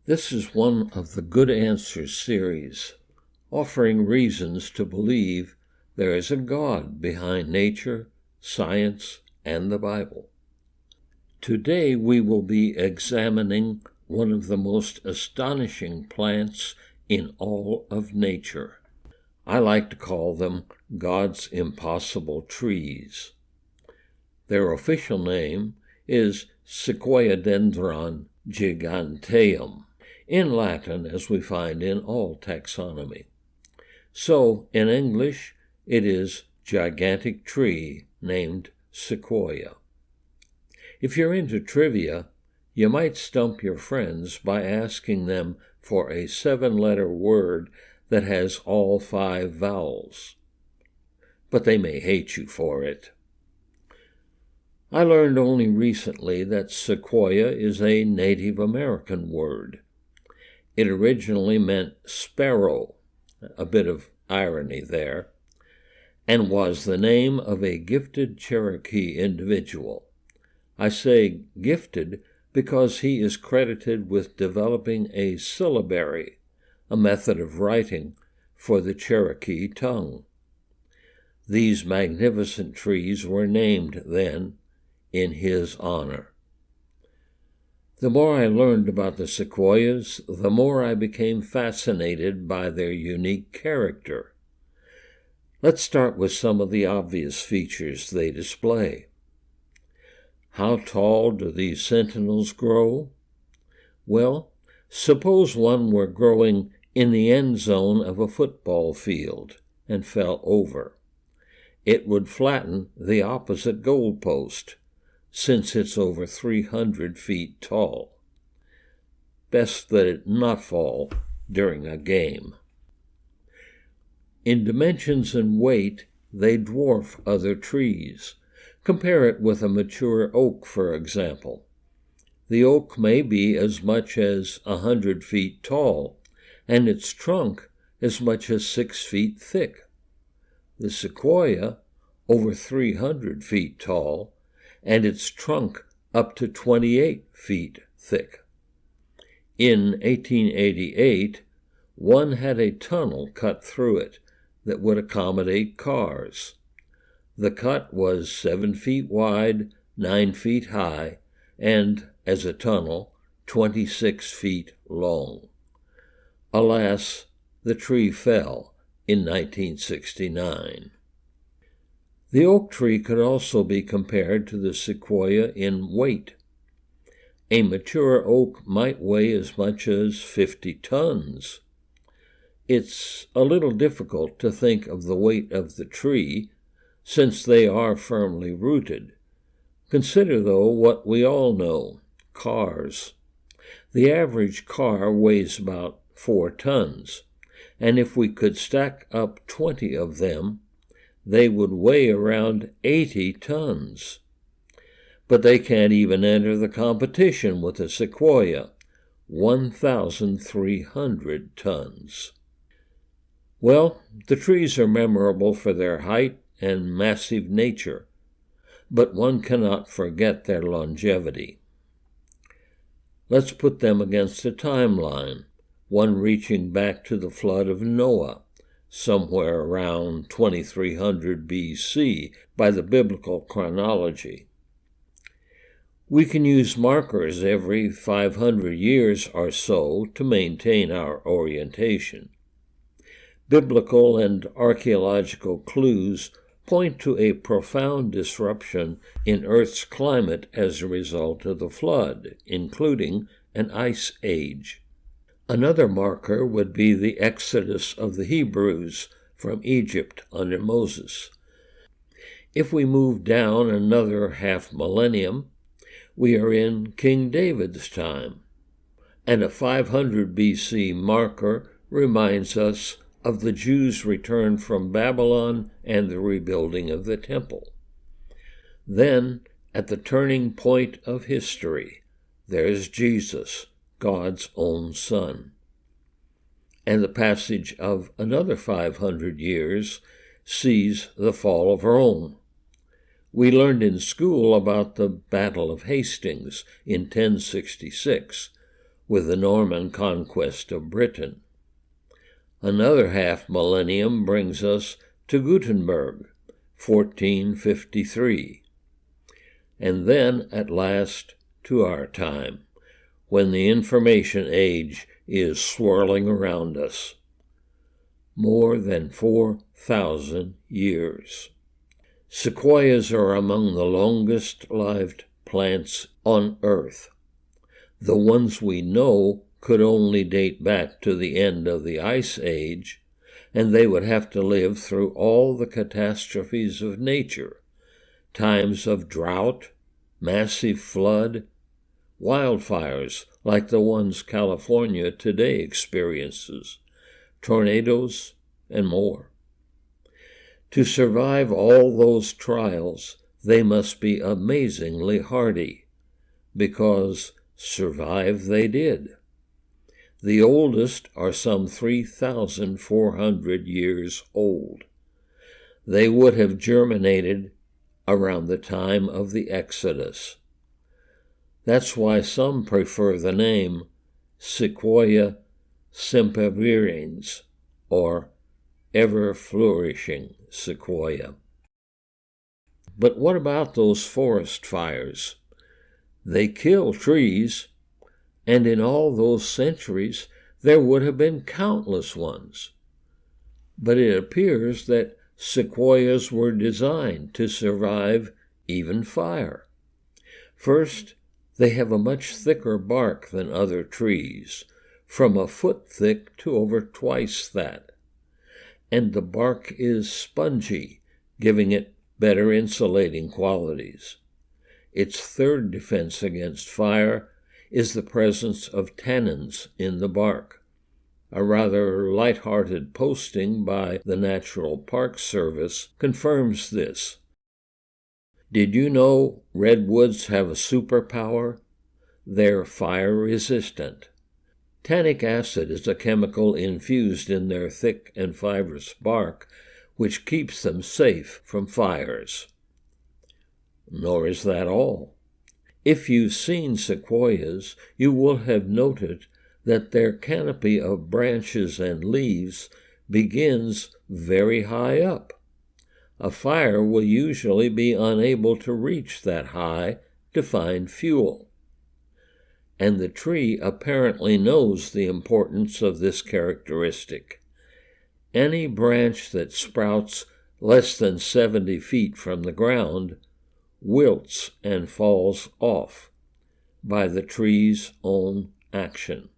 This is one of the Good Answers series, offering reasons to believe there is a God behind nature, science, and the Bible. Today we will be examining one of the most astonishing plants in all of nature. I like to call them God's impossible trees. Their official name is Sequoia giganteum, in Latin as we find in all taxonomy. So, in English, it is gigantic tree named Sequoia. If you're into trivia, you might stump your friends by asking them for a 7-letter word that has all 5 vowels. But they may hate you for it. I learned only recently that sequoia is a Native American word. It originally meant sparrow, a bit of irony there, and was the name of a gifted Cherokee individual. I say gifted because he is credited with developing a syllabary, a method of writing for the Cherokee tongue. These magnificent trees were named then in his honor. The more I learned about the sequoias, the more I became fascinated by their unique character. Let's start with some of the obvious features they display. How tall do these sentinels grow? Well, suppose one were growing in the end zone of a football field and fell over. It would flatten the opposite goalpost, since it's over 300 feet tall. Best that it not fall during a game. In dimensions and weight, they dwarf other trees. Compare it with a mature oak, for example. The oak may be as much as 100 feet tall, and its trunk as much as 6 feet thick. The sequoia, over 300 feet tall, and its trunk up to 28 feet thick. In 1888, one had a tunnel cut through it that would accommodate cars. The cut was 7 feet wide, 9 feet high, and, as a tunnel, 26 feet long. Alas, the tree fell in 1969. The oak tree could also be compared to the sequoia in weight. A mature oak might weigh as much as 50 tons. It's a little difficult to think of the weight of the tree, since they are firmly rooted. Consider, though, what we all know, cars. The average car weighs about 4 tons, and if we could stack up 20 of them, they would weigh around 80 tons. But they can't even enter the competition with a sequoia, 1,300 tons. Well, the trees are memorable for their height and massive nature, but one cannot forget their longevity. Let's put them against a timeline, one reaching back to the flood of Noah, somewhere around 2300 BC by the biblical chronology. We can use markers every 500 years or so to maintain our orientation. Biblical and archaeological clues point to a profound disruption in Earth's climate as a result of the flood, including an ice age. Another marker would be the exodus of the Hebrews from Egypt under Moses. If we move down another half millennium, we are in King David's time, and a 500 BC marker reminds us of the Jews' return from Babylon and the rebuilding of the temple. Then, at the turning point of history, there's Jesus, God's own Son. And the passage of another 500 years sees the fall of Rome. We learned in school about the Battle of Hastings in 1066, with the Norman conquest of Britain. Another half millennium brings us to Gutenberg, 1453, and then at last to our time, when the information age is swirling around us. More than 4,000 years. Sequoias are among the longest-lived plants on Earth. The ones we know could only date back to the end of the Ice Age, and they would have to live through all the catastrophes of nature, times of drought, massive flood, wildfires like the ones California today experiences, tornadoes, and more. To survive all those trials, they must be amazingly hardy, because survive they did. The oldest are some 3,400 years old. They would have germinated around the time of the Exodus. That's why some prefer the name Sequoia sempervirens, or ever-flourishing sequoia. But what about those forest fires? They kill trees, and in all those centuries there would have been countless ones. But it appears that sequoias were designed to survive even fire. First, they have a much thicker bark than other trees, from a foot thick to over twice that. And the bark is spongy, giving it better insulating qualities. Its third defense against fire is the presence of tannins in the bark. A rather light-hearted posting by the National Park Service confirms this. Did you know redwoods have a superpower? They're fire-resistant. Tannic acid is a chemical infused in their thick and fibrous bark, which keeps them safe from fires. Nor is that all. If you've seen sequoias, you will have noted that their canopy of branches and leaves begins very high up. A fire will usually be unable to reach that high to find fuel. And the tree apparently knows the importance of this characteristic. Any branch that sprouts less than 70 feet from the ground wilts and falls off by the tree's own action.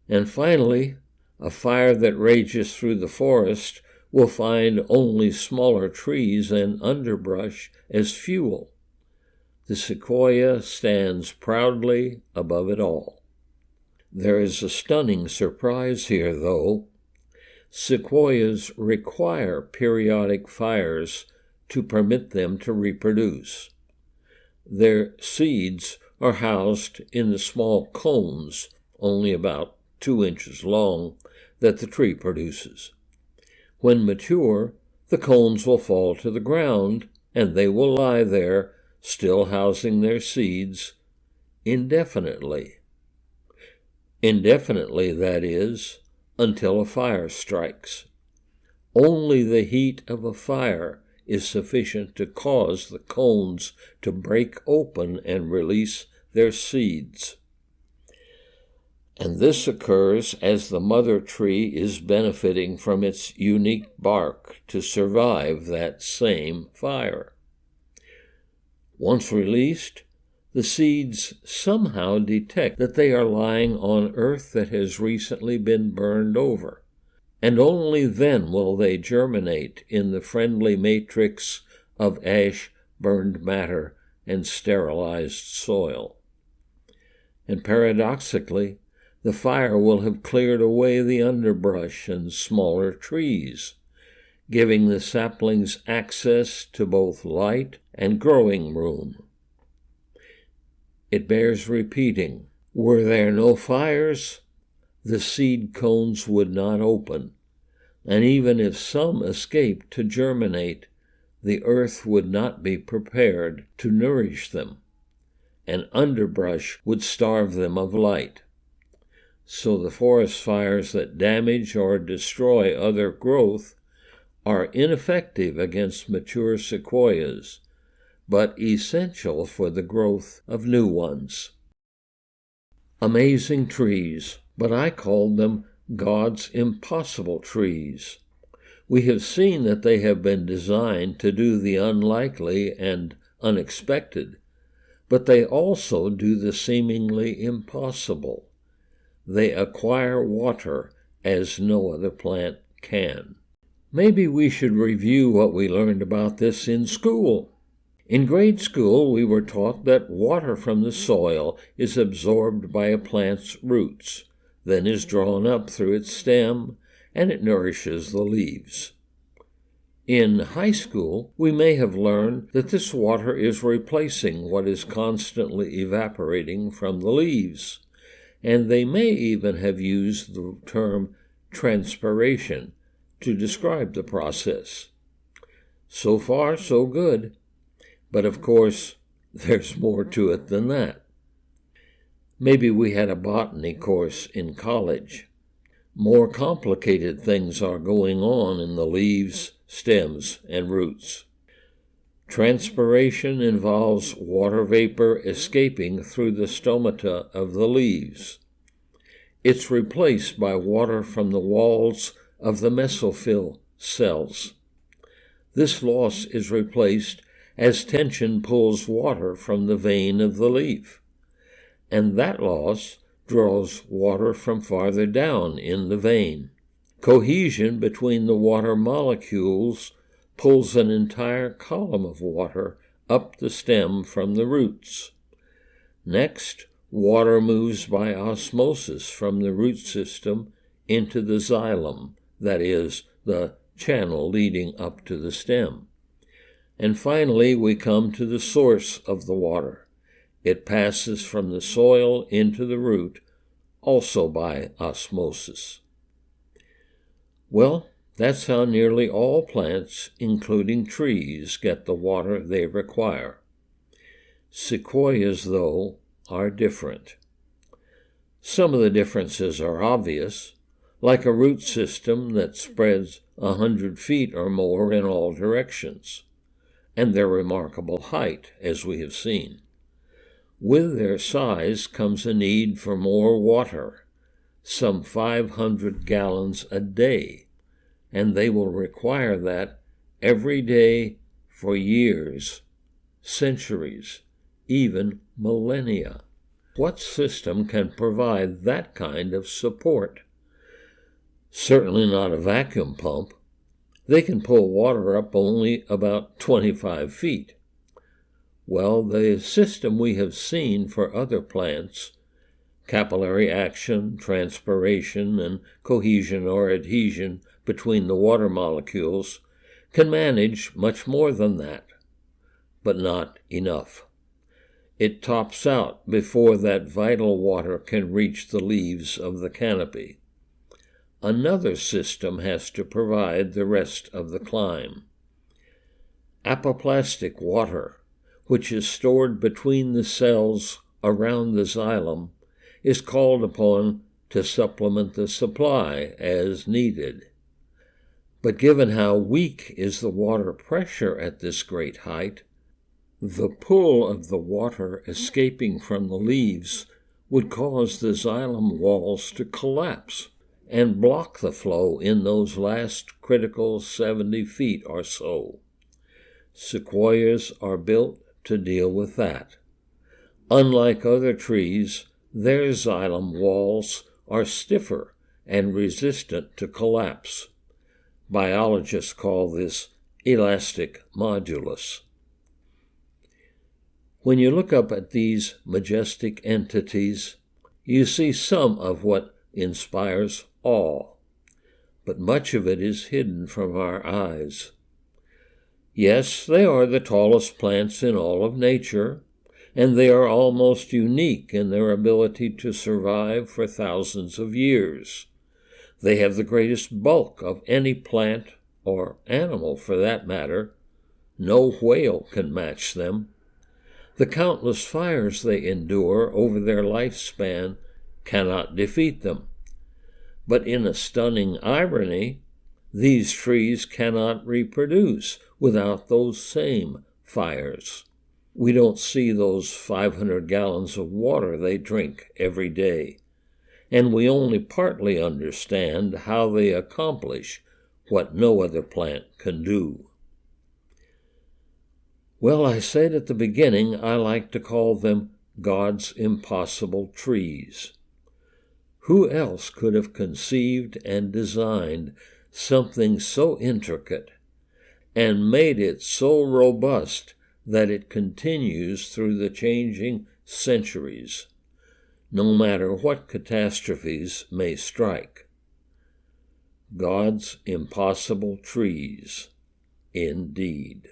And finally, a fire that rages through the forest will find only smaller trees and underbrush as fuel. The sequoia stands proudly above it all. There is a stunning surprise here, though. Sequoias require periodic fires to permit them to reproduce. Their seeds are housed in the small cones, only about 2 inches long, that the tree produces. When mature, the cones will fall to the ground, and they will lie there, still housing their seeds, indefinitely. Indefinitely, that is, until a fire strikes. Only the heat of a fire is sufficient to cause the cones to break open and release their seeds. And this occurs as the mother tree is benefiting from its unique bark to survive that same fire. Once released, the seeds somehow detect that they are lying on earth that has recently been burned over, and only then will they germinate in the friendly matrix of ash, burned matter, and sterilized soil. And paradoxically, the fire will have cleared away the underbrush and smaller trees, giving the saplings access to both light and growing room. It bears repeating, were there no fires, the seed cones would not open, and even if some escaped to germinate, the earth would not be prepared to nourish them, and underbrush would starve them of light. So the forest fires that damage or destroy other growth are ineffective against mature sequoias, but essential for the growth of new ones. Amazing trees, but I called them God's impossible trees. We have seen that they have been designed to do the unlikely and unexpected, but they also do the seemingly impossible. They acquire water as no other plant can. Maybe we should review what we learned about this in school. In grade school, we were taught that water from the soil is absorbed by a plant's roots, then is drawn up through its stem, and it nourishes the leaves. In high school, we may have learned that this water is replacing what is constantly evaporating from the leaves, and they may even have used the term transpiration to describe the process. So far, so good. But of course, there's more to it than that. Maybe we had a botany course in college. More complicated things are going on in the leaves, stems, and roots. Transpiration involves water vapor escaping through the stomata of the leaves. It's replaced by water from the walls of the mesophyll cells. This loss is replaced as tension pulls water from the vein of the leaf, and that loss draws water from farther down in the vein. Cohesion between the water molecules pulls an entire column of water up the stem from the roots. Next, water moves by osmosis from the root system into the xylem, that is, the channel leading up to the stem. And finally, we come to the source of the water. It passes from the soil into the root, also by osmosis. Well, that's how nearly all plants, including trees, get the water they require. Sequoias, though, are different. Some of the differences are obvious, like a root system that spreads 100 feet or more in all directions, and their remarkable height, as we have seen. With their size comes a need for more water, some 500 gallons a day, and they will require that every day for years, centuries, even millennia. What system can provide that kind of support? Certainly not a vacuum pump. They can pull water up only about 25 feet. Well, the system we have seen for other plants, capillary action, transpiration, and cohesion or adhesion between the water molecules, can manage much more than that, but not enough. It tops out before that vital water can reach the leaves of the canopy. Another system has to provide the rest of the climb. Apoplastic water, which is stored between the cells around the xylem, is called upon to supplement the supply as needed. But given how weak is the water pressure at this great height, the pull of the water escaping from the leaves would cause the xylem walls to collapse and block the flow in those last critical 70 feet or so. Sequoias are built to deal with that. Unlike other trees, their xylem walls are stiffer and resistant to collapse. Biologists call this elastic modulus. When you look up at these majestic entities, you see some of what inspires awe, but much of it is hidden from our eyes. Yes, they are the tallest plants in all of nature, and they are almost unique in their ability to survive for thousands of years. They have the greatest bulk of any plant or animal, for that matter. No whale can match them. The countless fires they endure over their lifespan cannot defeat them. But in a stunning irony, these trees cannot reproduce without those same fires. We don't see those 500 gallons of water they drink every day, and we only partly understand how they accomplish what no other plant can do. Well, I said at the beginning I like to call them God's impossible trees. Who else could have conceived and designed something so intricate and made it so robust that it continues through the changing centuries, no matter what catastrophes may strike? God's impossible trees, indeed.